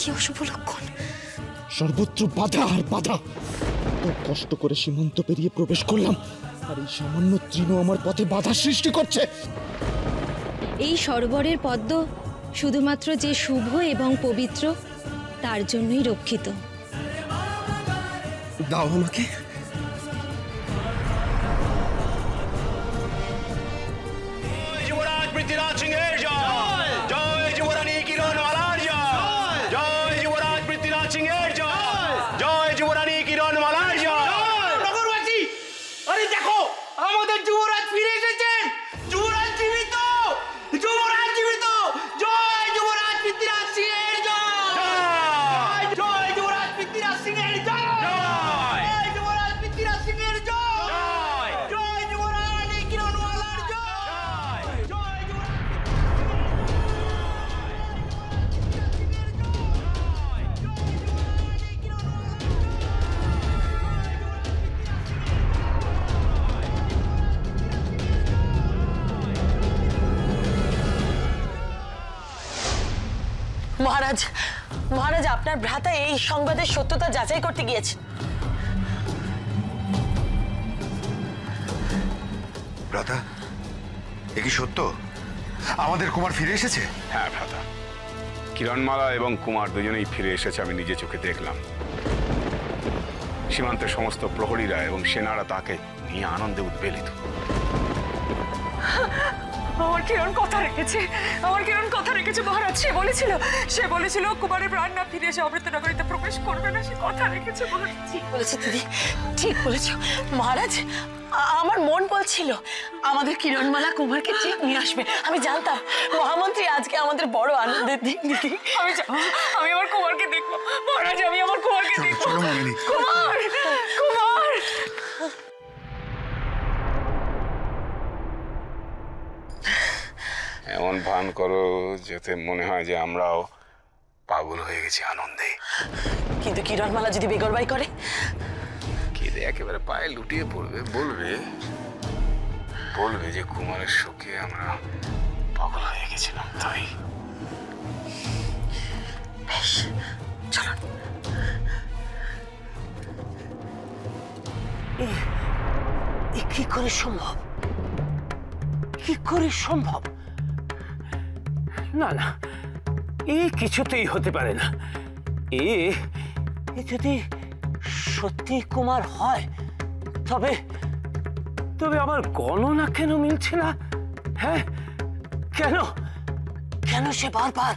কি অশুভ লক্ষণ! সর্বত্র বাধা আর বাধা। কষ্ট করে সীমান্ত পেরিয়ে প্রবেশ করলাম, আর এই সামান্য তৃণ আমার পথে বাধা সৃষ্টি করছে। এই সরোবরের পদ্ম শুধুমাত্র যে শুভ এবং পবিত্র তার জন্যই রক্ষিত। দাও আমাকে। যুবরাজ পৃথ্বীরাজ সিংহের জয়! জয় যুবরানী কিরণমালার জয়! জয় যুবরাজ পৃথ্বীরাজ সিংহের জয়! জয় যুবরানী কিরণমালার জয়! নগরবাসী, আরে দেখো, আমাদের যুবরাজ ফিরে এসেছেন। যুবরাজ জীবিত! যুবরাজ জীবিত! জয় যুবরাজ পৃথ্বীরাজ সিংহের জয়! জয় যুবরাজ পৃথ্বীরাজ সিংহের জয়! জয় যুবরাজ পৃথ্বীরাজ সিংহের জয়! জয় যুবরানী কিরণমালার জয়! জয় যুবরাজ মহারাজ, মহারাজ আপনার ভ্রাতা এই সংবাদের সত্যতা যাচাই করতে গিয়েছেন। ভ্রাতা, এ কি সত্য? আমাদের কুমার ফিরে এসেছে? হ্যাঁ ভ্রাতা, কিরণমালা এবং কুমার দুজনেই ফিরে এসেছে, আমি নিজে চোখে দেখলাম। সীমান্তের সমস্ত প্রহরীরা এবং সেনারা তাকে নিয়ে আনন্দে উদ্বেলিত। আমার কিরণ কথা রেখেছে, আমার কিরণ কথা রেখেছে মহারাজ। সে বলেছিল কুমারের প্রাণ না ফিরে এসে অমৃতনগরীতে প্রবেশ করবে না। সে কথা রেখেছে মহারাজ। ঠিক বলেছে দিদি, ঠিক বলেছ মহারাজ। আমার মন বলছিল আমাদের কিরণমালা কুমারকে ঠিক নিয়ে আসবে। আমি জানতাম মহামন্ত্রী আজকে আমাদের বড় আনন্দের দিন। দিদি আমি আমার কুমারকে দেখবো মহারাজ, আমি আমার কুমারকে দেখবো। কুমার, কুমার! এমন ভান করো যাতে মনে হয় যে আমরাও পাগল হয়ে গেছি আনন্দে। কিন্তু কিরণমালা যদি বেগরবাই করে? কেঁদে একেবারে পায়ে লুটিয়ে পড়বে, বলবে যে কুমারের শোকে আমরা পাগল হয়ে গেছিলাম। তাই বেশ, চলুন। কি করে সম্ভব? কি করে সম্ভব? না না, এ কিছুতেই হতে পারে না। এ যদি সত্যি কুমার হয়, তবে তবে আমার গণনা কেন মিলছে না? হ্যাঁ, কেন? কেন সে বারবার